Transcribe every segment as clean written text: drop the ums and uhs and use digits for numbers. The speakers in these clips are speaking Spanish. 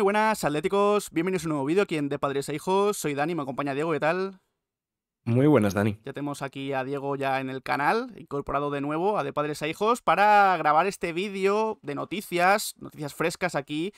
Muy buenas, atléticos, bienvenidos a un nuevo vídeo aquí en De Padres a Hijos. Soy Dani, me acompaña Diego, ¿qué tal? Muy buenas, Dani. Ya tenemos aquí a Diego ya en el canal, incorporado de nuevo a De Padres a Hijos, para grabar este vídeo de noticias frescas aquí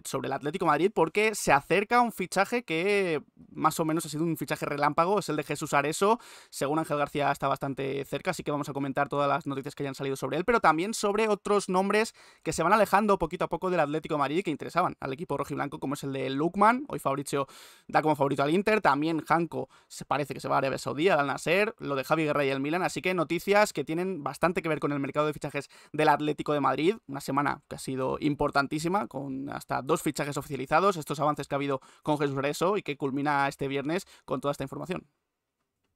sobre el Atlético de Madrid, porque se acerca un fichaje que más o menos ha sido un fichaje relámpago, es el de Jesús Areso. Según Ángel García está bastante cerca, así que vamos a comentar todas las noticias que hayan salido sobre él, pero también sobre otros nombres que se van alejando poquito a poco del Atlético de Madrid y que interesaban al equipo rojiblanco, como es el de Lookman. Hoy Fabricio da como favorito al Inter, también Janko se parece que se va a Arabia Saudí, al Al-Nassr, lo de Javi Guerra y el Milan, así que noticias que tienen bastante que ver con el mercado de fichajes del Atlético de Madrid, una semana que ha sido importantísima, con hasta 2 fichajes oficializados, estos avances que ha habido con Jesús Areso y que culmina este viernes con toda esta información.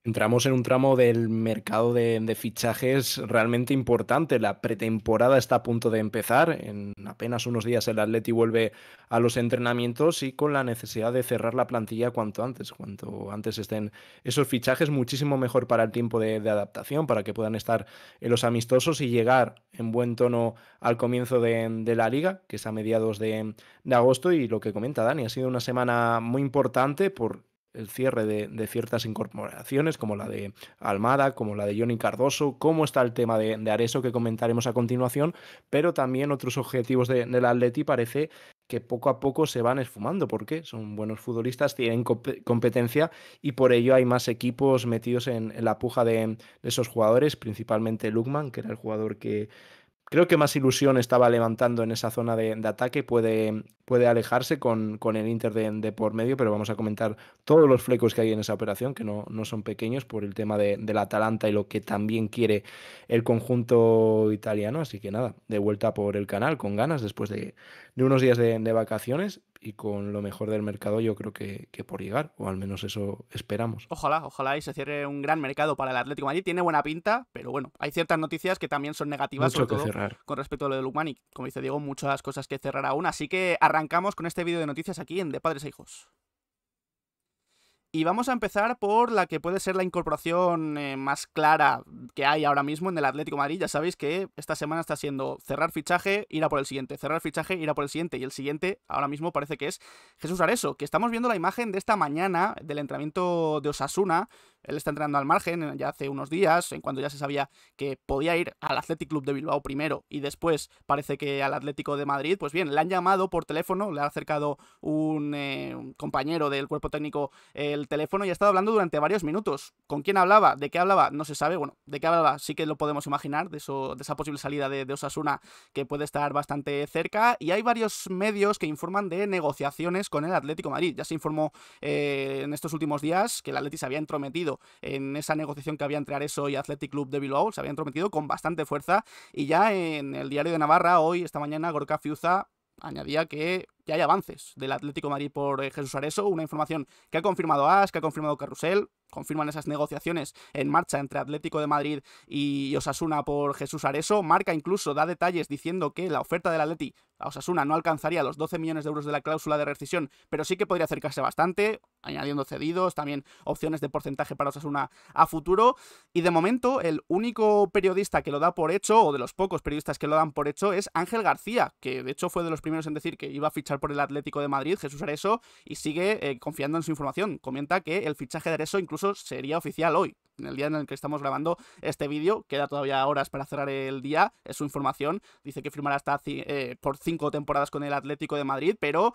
Entramos en un tramo del mercado de fichajes realmente importante. La pretemporada está a punto de empezar. En apenas unos días el Atleti vuelve a los entrenamientos y con la necesidad de cerrar la plantilla cuanto antes. Cuanto antes estén esos fichajes, muchísimo mejor para el tiempo de adaptación, para que puedan estar en los amistosos y llegar en buen tono al comienzo de la liga, que es a mediados de agosto. Y lo que comenta Dani, ha sido una semana muy importante por el cierre de ciertas incorporaciones, como la de Almada, como la de Johnny Cardoso, cómo está el tema de Areso, que comentaremos a continuación, pero también otros objetivos del Atleti parece que poco a poco se van esfumando, porque son buenos futbolistas, tienen competencia y por ello hay más equipos metidos en la puja de esos jugadores, principalmente Lukman, que era el jugador que creo que más ilusión estaba levantando en esa zona de ataque. Puede alejarse con el Inter de por medio, pero vamos a comentar todos los flecos que hay en esa operación, que no son pequeños por el tema del Atalanta y lo que también quiere el conjunto italiano. Así que nada, de vuelta por el canal con ganas después de unos días de vacaciones y con lo mejor del mercado yo creo que por llegar, o al menos eso esperamos. Ojalá, ojalá y se cierre un gran mercado para el Atlético de Madrid. Tiene buena pinta, pero bueno, hay ciertas noticias que también son negativas, sobre Mucho que todo cerrar. con respecto a lo de Lukman y, como dice Diego, muchas cosas que cerrar aún. Así que arrancamos con este vídeo de noticias aquí en De Padres a Hijos. Y vamos a empezar por la que puede ser la incorporación más clara que hay ahora mismo en el Atlético de Madrid. Ya sabéis que esta semana está siendo cerrar fichaje, ir a por el siguiente, cerrar fichaje, ir a por el siguiente. Y el siguiente ahora mismo parece que es Jesús Areso, que estamos viendo la imagen de esta mañana del entrenamiento de Osasuna. Él está entrenando al margen ya hace unos días, en cuando ya se sabía que podía ir al Athletic Club de Bilbao primero y después parece que al Atlético de Madrid. Pues bien, le han llamado por teléfono, le ha acercado un compañero del cuerpo técnico el teléfono y ha estado hablando durante varios minutos. ¿Con quién hablaba? ¿De qué hablaba? No se sabe. Bueno, de qué hablaba sí que lo podemos imaginar, de esa posible salida de Osasuna, que puede estar bastante cerca. Y hay varios medios que informan de negociaciones con el Atlético de Madrid. Ya se informó en estos últimos días que el Atleti se había entrometido en esa negociación que había entre Areso y Athletic Club de Bilbao. Se había entrometido con bastante fuerza. Y ya en el Diario de Navarra, hoy, esta mañana, Gorka Fiuza añadía que ya hay avances del Atlético de Madrid por Jesús Areso, una información que ha confirmado AS, que ha confirmado Carrusel, confirman esas negociaciones en marcha entre Atlético de Madrid y Osasuna por Jesús Areso. Marca incluso da detalles diciendo que la oferta del Atleti a Osasuna no alcanzaría los 12 millones de euros de la cláusula de rescisión, pero sí que podría acercarse bastante, añadiendo cedidos, también opciones de porcentaje para Osasuna a futuro. Y de momento el único periodista que lo da por hecho, o de los pocos periodistas que lo dan por hecho, es Ángel García, que de hecho fue de los primeros en decir que iba a fichar por el Atlético de Madrid, Jesús Areso, y sigue confiando en su información. Comenta que el fichaje de Areso incluso sería oficial hoy, en el día en el que estamos grabando este vídeo. Queda todavía horas para cerrar el día, es su información. Dice que firmará hasta por 5 temporadas con el Atlético de Madrid, pero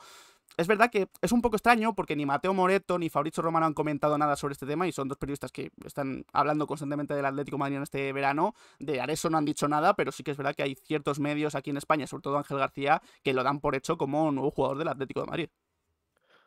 es verdad que es un poco extraño porque ni Mateo Moretto ni Fabrizio Romano han comentado nada sobre este tema y son dos periodistas que están hablando constantemente del Atlético de Madrid en este verano. De Areso no han dicho nada, pero sí que es verdad que hay ciertos medios aquí en España, sobre todo Ángel García, que lo dan por hecho como nuevo jugador del Atlético de Madrid.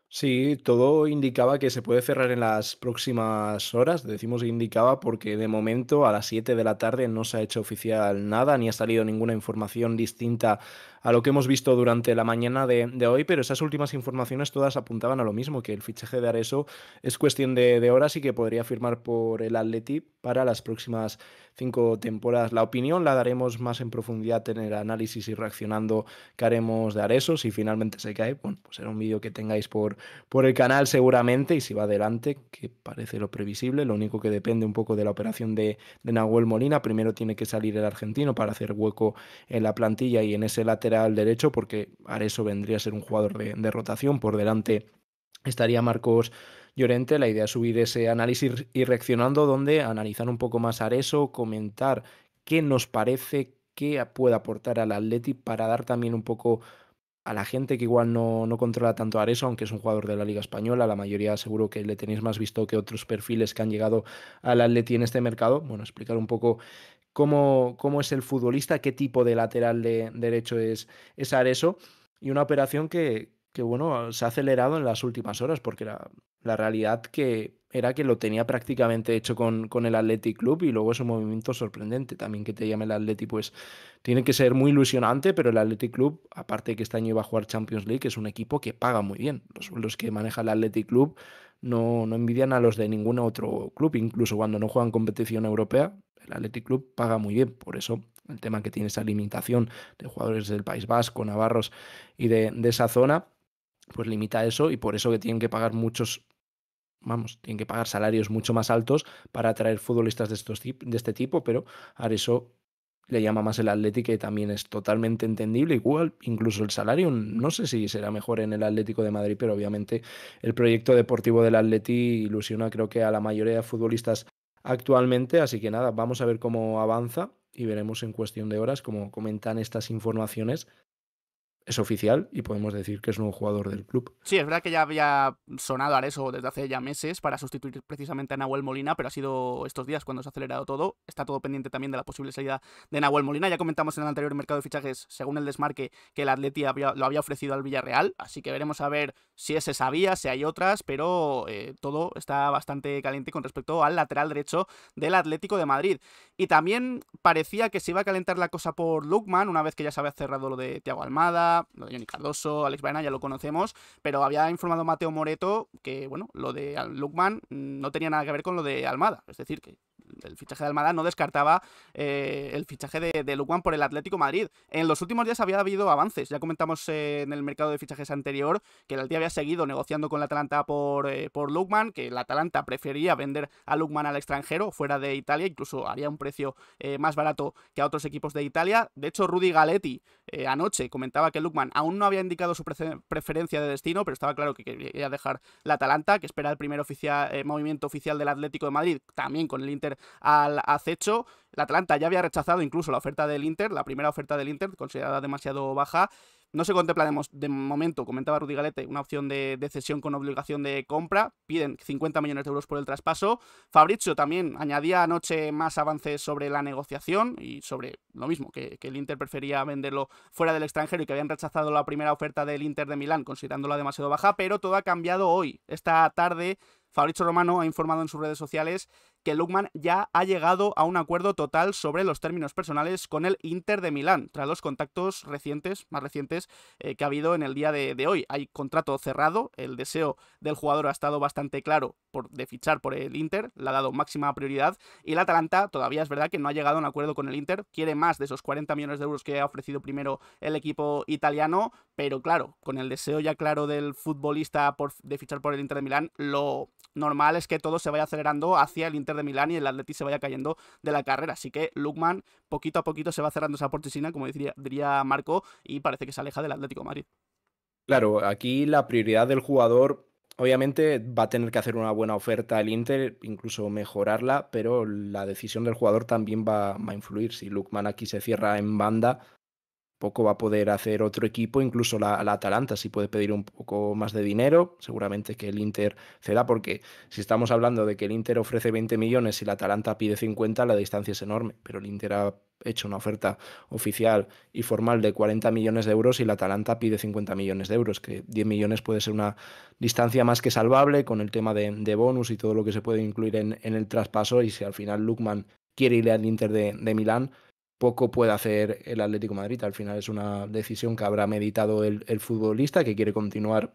Sí, todo indicaba que se puede cerrar en las próximas horas. Decimos indicaba porque de momento a las 7 de la tarde no se ha hecho oficial nada, ni ha salido ninguna información distinta a lo que hemos visto durante la mañana de hoy, pero esas últimas informaciones todas apuntaban a lo mismo, que el fichaje de Areso es cuestión de horas y que podría firmar por el Atleti para las próximas 5 temporadas. La opinión la daremos más en profundidad en el análisis y reaccionando que haremos de Areso. Si finalmente se cae, bueno, pues será un vídeo que tengáis por el canal seguramente, y si va adelante, que parece lo previsible. Lo único que depende un poco de la operación de Nahuel Molina. Primero tiene que salir el argentino para hacer hueco en la plantilla y en ese lateral lateral derecho, porque Areso vendría a ser un jugador de rotación. Por delante estaría Marcos Llorente. La idea es subir ese análisis y reaccionando, donde analizar un poco más Areso, comentar qué nos parece que puede aportar al Atleti, para dar también un poco a la gente que igual no controla tanto a Areso, aunque es un jugador de la Liga Española. La mayoría seguro que le tenéis más visto que otros perfiles que han llegado al Atleti en este mercado. Bueno, explicar un poco cómo es el futbolista, qué tipo de lateral derecho es Areso, y una operación que, bueno, se ha acelerado en las últimas horas, porque la realidad que era que lo tenía prácticamente hecho con el Athletic Club, y luego es un movimiento sorprendente. También que te llame el Atleti, pues tiene que ser muy ilusionante, pero el Athletic Club, aparte de que este año iba a jugar Champions League, es un equipo que paga muy bien. Los sueldos que maneja el Athletic Club no envidian a los de ningún otro club, incluso cuando no juegan competición europea. El Athletic Club paga muy bien, por eso el tema que tiene esa limitación de jugadores del País Vasco, navarros y de esa zona, pues limita eso, y por eso que tienen que pagar tienen que pagar salarios mucho más altos para atraer futbolistas de este tipo, pero a eso le llama más el Atlético, que también es totalmente entendible. Igual, incluso el salario, no sé si será mejor en el Atlético de Madrid, pero obviamente el proyecto deportivo del Atleti ilusiona, creo que a la mayoría de futbolistas actualmente, así que nada, vamos a ver cómo avanza y veremos en cuestión de horas, como comentan estas informaciones. Es oficial y podemos decir que es nuevo jugador del club. Sí, es verdad que ya había sonado Areso desde hace ya meses para sustituir precisamente a Nahuel Molina, pero ha sido estos días cuando se ha acelerado todo. Está todo pendiente también de la posible salida de Nahuel Molina. Ya comentamos en el anterior mercado de fichajes, según el Desmarque, que el Atleti lo había ofrecido al Villarreal, así que veremos a ver si es esa vía, si hay otras, pero todo está bastante caliente con respecto al lateral derecho del Atlético de Madrid. Y también parecía que se iba a calentar la cosa por Lookman, una vez que ya se había cerrado lo de Thiago Almada, lo de Johnny Cardoso, Alex Baena, ya lo conocemos, pero había informado Mateo Moreto que, bueno, lo de Lookman no tenía nada que ver con lo de Almada. Es decir, que el fichaje de Almada no descartaba el fichaje de Lookman por el Atlético Madrid. En los últimos días había habido avances. Ya comentamos en el mercado de fichajes anterior que el Atleti había seguido negociando con la Atalanta por Lookman, que la Atalanta prefería vender a Lookman al extranjero, fuera de Italia, incluso haría un precio más barato que a otros equipos de Italia. De hecho, Rudy Galetti anoche comentaba que Lookman aún no había indicado su preferencia de destino, pero estaba claro que quería dejar la Atalanta, que espera el primer movimiento oficial del Atlético de Madrid, también con el Inter al acecho. La Atalanta ya había rechazado incluso la oferta del Inter, la primera oferta del Inter, considerada demasiado baja. No se contempla de momento, comentaba Rudy Galete, una opción de cesión con obligación de compra. Piden 50 millones de euros por el traspaso. Fabrizio también añadía anoche más avances sobre la negociación y sobre lo mismo, que el Inter prefería venderlo fuera del extranjero y que habían rechazado la primera oferta del Inter de Milán considerándola demasiado baja, pero todo ha cambiado hoy. Esta tarde Fabrizio Romano ha informado en sus redes sociales que Lookman ya ha llegado a un acuerdo total sobre los términos personales con el Inter de Milán, tras los contactos más recientes que ha habido en el día de hoy. Hay contrato cerrado, el deseo del jugador ha estado bastante claro de fichar por el Inter, le ha dado máxima prioridad, y el Atalanta todavía es verdad que no ha llegado a un acuerdo con el Inter, quiere más de esos 40 millones de euros que ha ofrecido primero el equipo italiano, pero claro, con el deseo ya claro del futbolista de fichar por el Inter de Milán, lo normal es que todo se vaya acelerando hacia el Inter de Milán y el Atleti se vaya cayendo de la carrera. Así que Lookman poquito a poquito se va cerrando esa portisina, como diría Marco, y parece que se aleja del Atlético de Madrid. Claro, aquí la prioridad del jugador, obviamente va a tener que hacer una buena oferta al Inter, incluso mejorarla, pero la decisión del jugador también va a influir. Si Lookman aquí se cierra en banda, poco va a poder hacer otro equipo, incluso la Atalanta si puede pedir un poco más de dinero, seguramente que el Inter ceda, porque si estamos hablando de que el Inter ofrece 20 millones y la Atalanta pide 50, la distancia es enorme, pero el Inter ha hecho una oferta oficial y formal de 40 millones de euros y la Atalanta pide 50 millones de euros, que 10 millones puede ser una distancia más que salvable con el tema de bonus y todo lo que se puede incluir en el traspaso, y si al final Lookman quiere ir al Inter de Milán, poco puede hacer el Atlético de Madrid. Al final es una decisión que habrá meditado el futbolista, que quiere continuar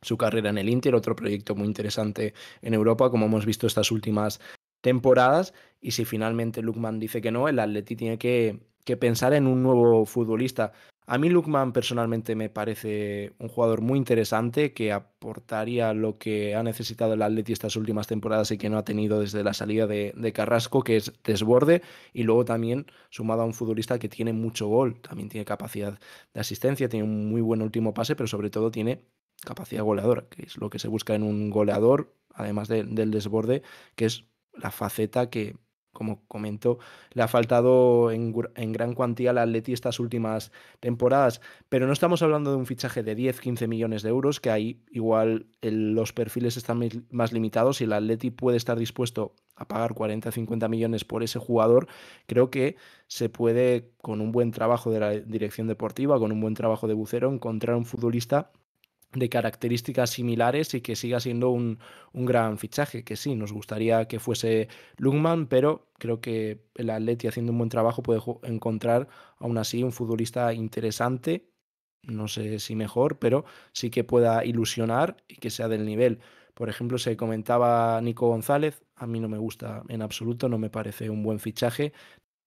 su carrera en el Inter, otro proyecto muy interesante en Europa, como hemos visto estas últimas temporadas. Y si finalmente Lookman dice que no, el Atleti tiene que pensar en un nuevo futbolista. A mí Lookman personalmente me parece un jugador muy interesante que aportaría lo que ha necesitado el Atleti estas últimas temporadas y que no ha tenido desde la salida de Carrasco, que es desborde, y luego también sumado a un futbolista que tiene mucho gol, también tiene capacidad de asistencia, tiene un muy buen último pase, pero sobre todo tiene capacidad goleadora, que es lo que se busca en un goleador, además del desborde, que es la faceta que, como comento, le ha faltado en gran cuantía al Atleti estas últimas temporadas. Pero no estamos hablando de un fichaje de 10-15 millones de euros, que ahí igual los perfiles están más limitados y el Atleti puede estar dispuesto a pagar 40-50 millones por ese jugador. Creo que se puede, con un buen trabajo de la dirección deportiva, con un buen trabajo de Bucero, encontrar un futbolista de características similares y que siga siendo un gran fichaje, que sí, nos gustaría que fuese Lungman, pero creo que el Atleti haciendo un buen trabajo puede encontrar aún así un futbolista interesante, no sé si mejor, pero sí que pueda ilusionar y que sea del nivel. Por ejemplo, se comentaba Nico González, a mí no me gusta en absoluto, no me parece un buen fichaje.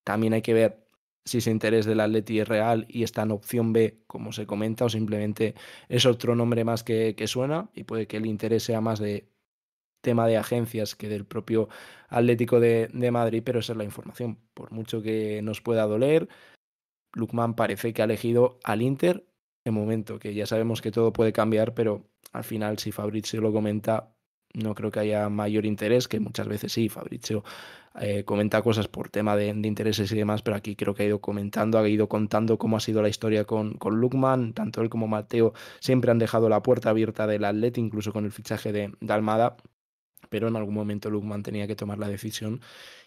También hay que ver si ese interés del Atleti es real y está en opción B, como se comenta, o simplemente es otro nombre más que suena y puede que el interés sea más de tema de agencias que del propio Atlético de Madrid, pero esa es la información. Por mucho que nos pueda doler, Lookman parece que ha elegido al Inter de momento, que ya sabemos que todo puede cambiar, pero al final si Fabrizio lo comenta, no creo que haya mayor interés, que muchas veces sí, Fabrizio comenta cosas por tema de intereses y demás, pero aquí creo que ha ido comentando, ha ido contando cómo ha sido la historia con Lookman, tanto él como Mateo siempre han dejado la puerta abierta del Atleti, incluso con el fichaje de Almada, pero en algún momento Lookman tenía que tomar la decisión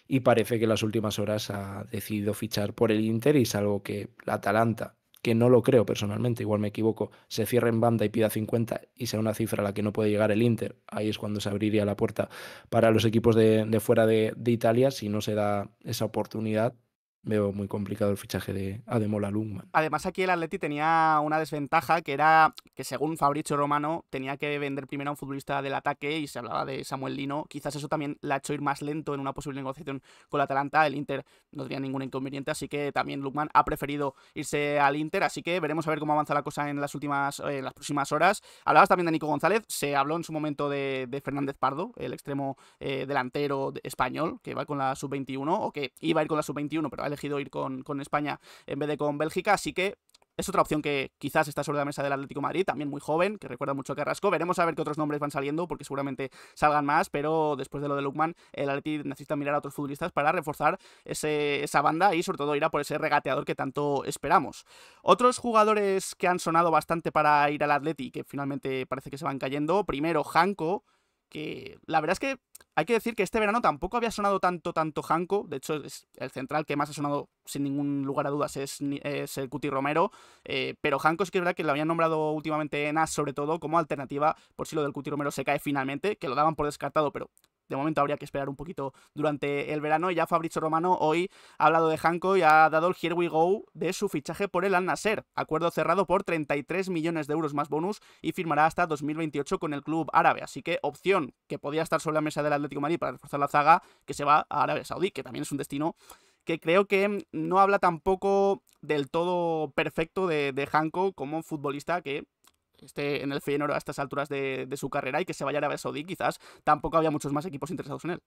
y parece que en las últimas horas ha decidido fichar por el Inter y es algo que la Atalanta, que no lo creo personalmente, igual me equivoco, se cierre en banda y pida 50 y sea una cifra a la que no puede llegar el Inter, ahí es cuando se abriría la puerta para los equipos de fuera de Italia, si no se da esa oportunidad. Veo muy complicado el fichaje de Ademola Lookman. Además, aquí el Atleti tenía una desventaja que era que, según Fabrizio Romano, tenía que vender primero a un futbolista del ataque y se hablaba de Samuel Lino. Quizás eso también le ha hecho ir más lento en una posible negociación con el Atalanta. El Inter no tenía ningún inconveniente, así que también Lookman ha preferido irse al Inter. Así que veremos a ver cómo avanza la cosa en las próximas horas. Hablabas también de Nico González. Se habló en su momento de Fernández Pardo, el extremo delantero español, que va con la sub-21, o que iba a ir con la sub-21, pero ha elegido ir con España en vez de con Bélgica, así que es otra opción que quizás está sobre la mesa del Atlético de Madrid, también muy joven, que recuerda mucho a Carrasco. Veremos a ver qué otros nombres van saliendo, porque seguramente salgan más, pero después de lo de Lookman, el Atleti necesita mirar a otros futbolistas para reforzar esa banda y sobre todo ir a por ese regateador que tanto esperamos. Otros jugadores que han sonado bastante para ir al Atleti, que finalmente parece que se van cayendo, primero Janko, que la verdad es que hay que decir que este verano tampoco había sonado tanto Janko. De hecho, es el central que más ha sonado, sin ningún lugar a dudas, es el Cuti Romero. Pero Janko sí que es verdad que lo habían nombrado últimamente en AS, sobre todo, como alternativa, por si lo del Cuti Romero se cae finalmente, que lo daban por descartado, pero de momento habría que esperar un poquito durante el verano. Y ya Fabrizio Romano hoy ha hablado de Janko y ha dado el here we go de su fichaje por el Al Nassr. Acuerdo cerrado por 33 millones de euros más bonus y firmará hasta 2028 con el club árabe. Así que opción que podía estar sobre la mesa del Atlético de Madrid para reforzar la zaga, que se va a Arabia Saudí, que también es un destino que creo que no habla tampoco del todo perfecto de Janko como futbolista que esté en el Feyenoord a estas alturas de su carrera y que se vaya a Arabia Saudí. Quizás tampoco había muchos más equipos interesados en él.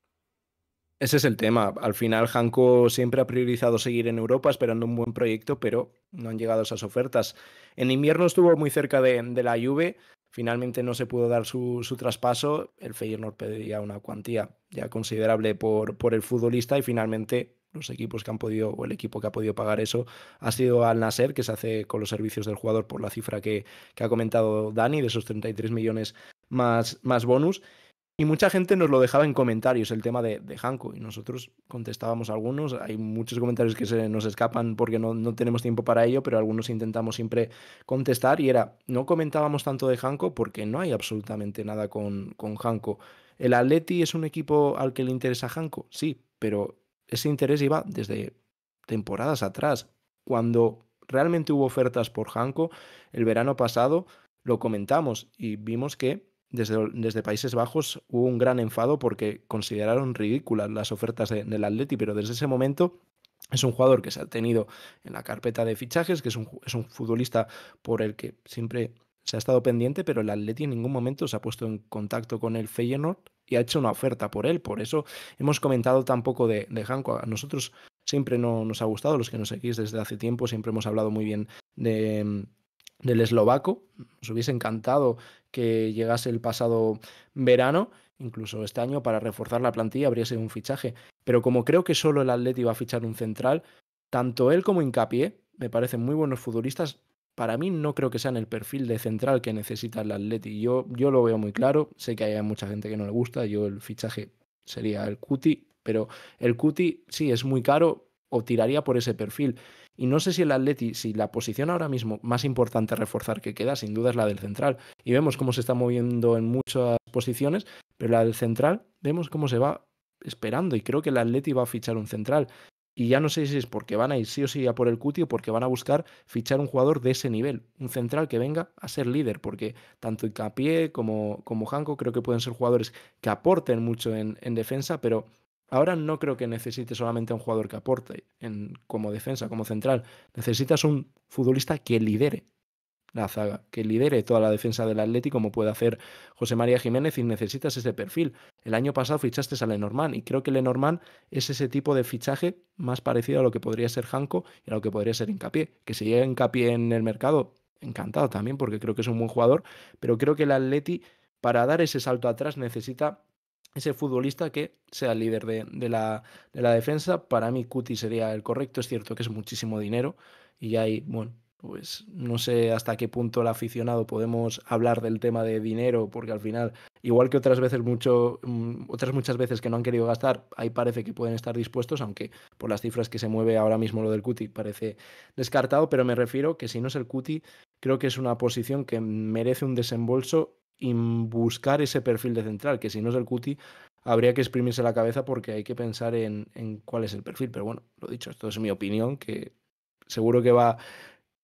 Ese es el tema. Al final, Hanko siempre ha priorizado seguir en Europa esperando un buen proyecto, pero no han llegado esas ofertas. En invierno estuvo muy cerca de la Juve, finalmente no se pudo dar su traspaso. El Feyenoord pedía una cuantía ya considerable por el futbolista y finalmente los equipos que han podido, o el equipo que ha podido pagar eso, ha sido Al Nassr, que se hace con los servicios del jugador por la cifra que ha comentado Dani, de esos 33 millones más bonus. Y mucha gente nos lo dejaba en comentarios el tema de Hanko y nosotros contestábamos algunos. Hay muchos comentarios que se nos escapan porque no tenemos tiempo para ello, pero algunos intentamos siempre contestar y era, no comentábamos tanto de Hanko porque no hay absolutamente nada con Hanko. ¿El Atleti es un equipo al que le interesa Hanko? Sí, pero ese interés iba desde temporadas atrás. Cuando realmente hubo ofertas por Hanko, el verano pasado lo comentamos y vimos que desde Países Bajos hubo un gran enfado porque consideraron ridículas las ofertas del Atleti, pero desde ese momento Es un jugador que se ha tenido en la carpeta de fichajes, que es un futbolista por el que siempre se ha estado pendiente, pero el Atleti en ningún momento se ha puesto en contacto con el Feyenoord y ha hecho una oferta por él. Por eso hemos comentado tan poco de Hanko. A nosotros siempre nos ha gustado, los que nos seguís desde hace tiempo, siempre hemos hablado muy bien del eslovaco. Nos hubiese encantado que llegase el pasado verano, incluso este año, para reforzar la plantilla, habría sido un fichaje. Pero como creo que solo el Atleti va a fichar un central, tanto él como Hincapié me parecen muy buenos futbolistas. Para mí no creo que sean el perfil de central que necesita el Atleti. Yo lo veo muy claro. Sé que hay mucha gente que no le gusta. Yo el fichaje sería el Cuti, pero el Cuti sí es muy caro o tiraría por ese perfil. Y no sé si el Atleti, si la posición ahora mismo más importante a reforzar que queda, sin duda es la del central. Y vemos cómo se está moviendo en muchas posiciones, pero la del central, vemos cómo se va esperando. Y creo que el Atleti va a fichar un central. Y ya no sé si es porque van a ir sí o sí a por el Cuti o porque van a buscar fichar un jugador de ese nivel, un central que venga a ser líder, porque tanto Hincapié como Janko creo que pueden ser jugadores que aporten mucho en defensa, pero ahora no creo que necesite solamente a un jugador que aporte como defensa, como central. Necesitas un futbolista que lidere la zaga, que lidere toda la defensa del Atleti como puede hacer José María Jiménez y necesitas ese perfil. El año pasado fichaste a Lenormand y creo que Lenormand es ese tipo de fichaje más parecido a lo que podría ser Janko y a lo que podría ser Hincapié. Que si llega Hincapié en el mercado, encantado también porque creo que es un buen jugador, pero creo que el Atleti para dar ese salto atrás necesita ese futbolista que sea el líder de la defensa. Para mí Cuti sería el correcto, es cierto que es muchísimo dinero y hay, bueno, pues no sé hasta qué punto el aficionado podemos hablar del tema de dinero, porque al final, igual que otras veces otras muchas veces que no han querido gastar, ahí parece que pueden estar dispuestos, aunque por las cifras que se mueve ahora mismo lo del Cuti parece descartado, pero me refiero que si no es el Cuti, creo que es una posición que merece un desembolso y buscar ese perfil de central, que si no es el Cuti, habría que exprimirse la cabeza porque hay que pensar en cuál es el perfil. Pero bueno, lo dicho, esto es mi opinión, que seguro que va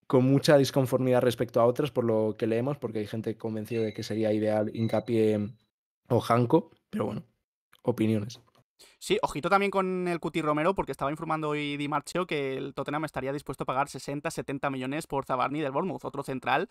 con mucha disconformidad respecto a otras por lo que leemos, porque hay gente convencida de que sería ideal Hincapié o Janko, pero bueno, opiniones. Sí, ojito también con el Cuti Romero, porque estaba informando hoy Di Marchio que el Tottenham estaría dispuesto a pagar 60-70 millones por Zabarni del Bournemouth, otro central.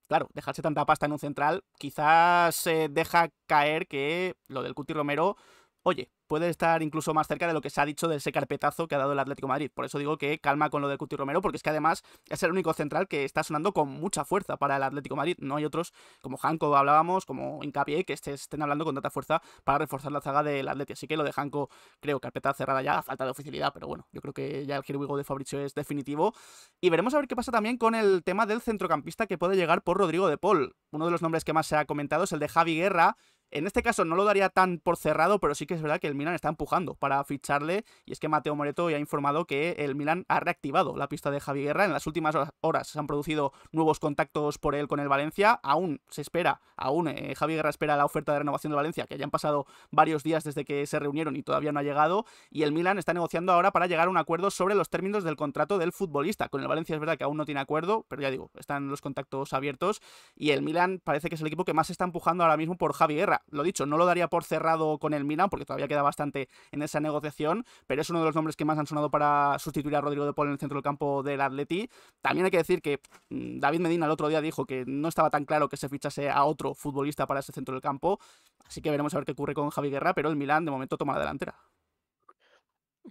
Claro, dejarse tanta pasta en un central quizás deja caer que lo del Cuti Romero, oye, puede estar incluso más cerca de lo que se ha dicho de ese carpetazo que ha dado el Atlético de Madrid. Por eso digo que calma con lo del Cuti Romero, porque es que además es el único central que está sonando con mucha fuerza para el Atlético de Madrid. No hay otros, como Janko hablábamos, como Hincapié, que estén hablando con tanta fuerza para reforzar la zaga del Atlético. Así que lo de Janko, creo, carpeta cerrada ya, a falta de oficialidad, pero bueno, yo creo que ya el Hirwigo de Fabricio es definitivo. Y veremos a ver qué pasa también con el tema del centrocampista que puede llegar por Rodrigo de Paul. Uno de los nombres que más se ha comentado es el de Javi Guerra. En este caso no lo daría tan por cerrado, pero sí que es verdad que el Milan está empujando para ficharle. Y es que Mateo Moretto ya ha informado que el Milan ha reactivado la pista de Javi Guerra. En las últimas horas se han producido nuevos contactos por él con el Valencia. Aún se espera, Javi Guerra espera la oferta de renovación del Valencia, que ya han pasado varios días desde que se reunieron y todavía no ha llegado. Y el Milan está negociando ahora para llegar a un acuerdo sobre los términos del contrato del futbolista. Con el Valencia es verdad que aún no tiene acuerdo, pero ya digo, están los contactos abiertos. Y el Milan parece que es el equipo que más se está empujando ahora mismo por Javi Guerra. Lo dicho, no lo daría por cerrado con el Milan, porque todavía queda bastante en esa negociación, pero es uno de los nombres que más han sonado para sustituir a Rodrigo de Paul en el centro del campo del Atleti. También hay que decir que David Medina el otro día dijo que no estaba tan claro que se fichase a otro futbolista para ese centro del campo, así que veremos a ver qué ocurre con Javi Guerra, pero el Milan de momento toma la delantera.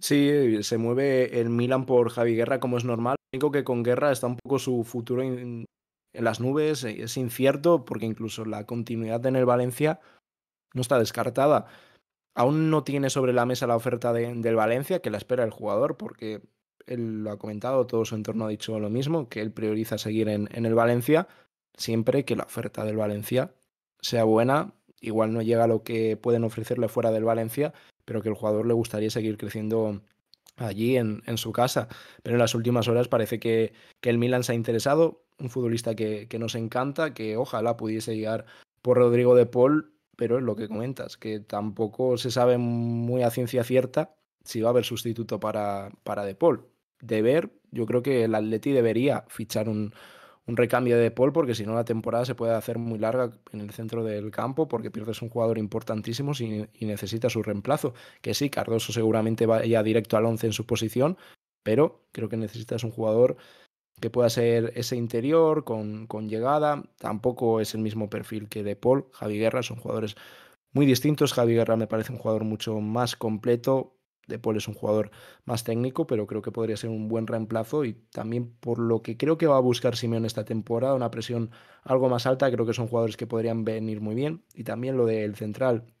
Sí, se mueve el Milan por Javi Guerra como es normal. Lo único que con Guerra está un poco su futuro en las nubes, es incierto porque incluso la continuidad en el Valencia no está descartada. Aún no tiene sobre la mesa la oferta del Valencia, que la espera el jugador, porque él lo ha comentado, todo su entorno ha dicho lo mismo, que él prioriza seguir en el Valencia, siempre que la oferta del Valencia sea buena. Igual no llega a lo que pueden ofrecerle fuera del Valencia, pero que el jugador le gustaría seguir creciendo allí en su casa. Pero en las últimas horas parece que el Milan se ha interesado, un futbolista que nos encanta, que ojalá pudiese llegar por Rodrigo de Paul, pero es lo que comentas, que tampoco se sabe muy a ciencia cierta si va a haber sustituto para De Paul. De ver, yo creo que el Atleti debería fichar un recambio de De Paul, porque si no la temporada se puede hacer muy larga en el centro del campo, porque pierdes un jugador importantísimo y necesita su reemplazo. Que sí, Cardoso seguramente vaya directo al 11 en su posición, pero creo que necesitas un jugador que pueda ser ese interior con llegada. Tampoco es el mismo perfil que De Paul, Javi Guerra, son jugadores muy distintos. Javi Guerra me parece un jugador mucho más completo. De Paul es un jugador más técnico, pero creo que podría ser un buen reemplazo y también por lo que creo que va a buscar Simeone esta temporada, una presión algo más alta, creo que son jugadores que podrían venir muy bien. Y también lo del central,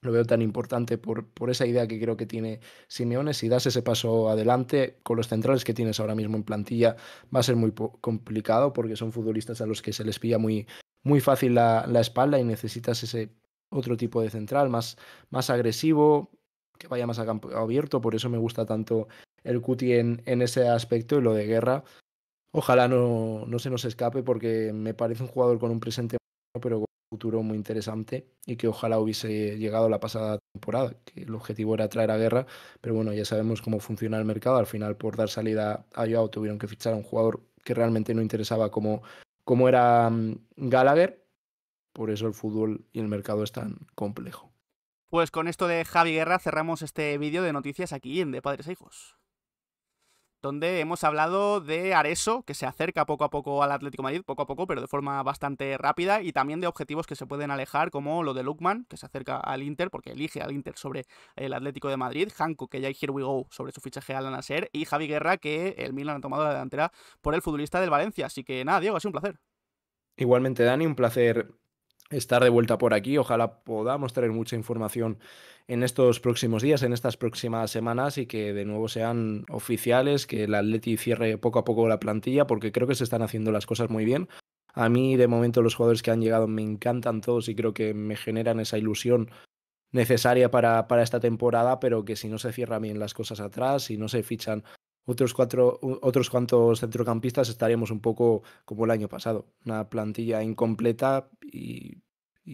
lo veo tan importante por esa idea que creo que tiene Simeone. Si das ese paso adelante con los centrales que tienes ahora mismo en plantilla, va a ser muy complicado porque son futbolistas a los que se les pilla muy fácil la espalda y necesitas ese otro tipo de central más agresivo, que vaya más a campo abierto. Por eso me gusta tanto el Cuti en ese aspecto y lo de Guerra. Ojalá no se nos escape porque me parece un jugador con un presente pero con un futuro muy interesante y que ojalá hubiese llegado la pasada temporada, que el objetivo era traer a Guerra, pero bueno, ya sabemos cómo funciona el mercado. Al final, por dar salida a Joao, tuvieron que fichar a un jugador que realmente no interesaba como era Gallagher. Por eso el fútbol y el mercado es tan complejo. Pues con esto de Javi Guerra cerramos este vídeo de noticias aquí en De Padres a Hijos, donde hemos hablado de Areso, que se acerca poco a poco al Atlético de Madrid, poco a poco, pero de forma bastante rápida, y también de objetivos que se pueden alejar, como lo de Lookman, que se acerca al Inter, porque elige al Inter sobre el Atlético de Madrid, Hanko, que ya hay Here We Go sobre su fichaje al Al-Nassr, y Javi Guerra, que el Milan ha tomado la delantera por el futbolista del Valencia. Así que nada, Diego, ha sido un placer. Igualmente, Dani, un placer estar de vuelta por aquí. Ojalá podamos traer mucha información en estos próximos días, en estas próximas semanas y que de nuevo sean oficiales, que el Atleti cierre poco a poco la plantilla, porque creo que se están haciendo las cosas muy bien. A mí, de momento, los jugadores que han llegado me encantan todos y creo que me generan esa ilusión necesaria para esta temporada, pero que si no se cierran bien las cosas atrás, si no se fichan otros cuantos centrocampistas, estaríamos un poco como el año pasado, una plantilla incompleta y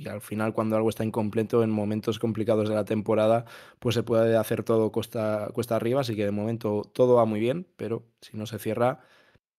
al final cuando algo está incompleto en momentos complicados de la temporada, pues se puede hacer todo cuesta arriba, así que de momento todo va muy bien, pero si no se cierra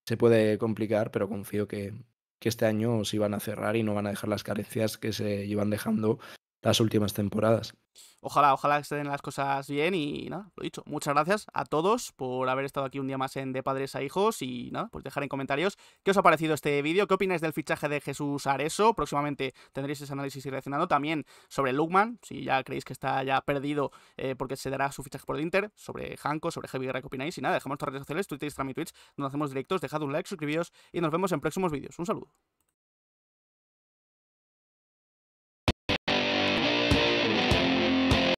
se puede complicar, pero confío que este año sí van a cerrar y no van a dejar las carencias que se llevan dejando las últimas temporadas. Ojalá, ojalá que estén las cosas bien y nada, lo dicho. Muchas gracias a todos por haber estado aquí un día más en De Padres a Hijos y nada, pues dejar en comentarios qué os ha parecido este vídeo, qué opináis del fichaje de Jesús Areso. Próximamente tendréis ese análisis y reaccionando también sobre Lookman, si ya creéis que está ya perdido porque se dará su fichaje por el Inter, sobre Hanko, sobre Javi Guerra, qué opináis y nada, dejamos nuestras redes sociales, Twitter, Instagram y Twitch, donde hacemos directos, dejad un like, suscribíos y nos vemos en próximos vídeos. Un saludo.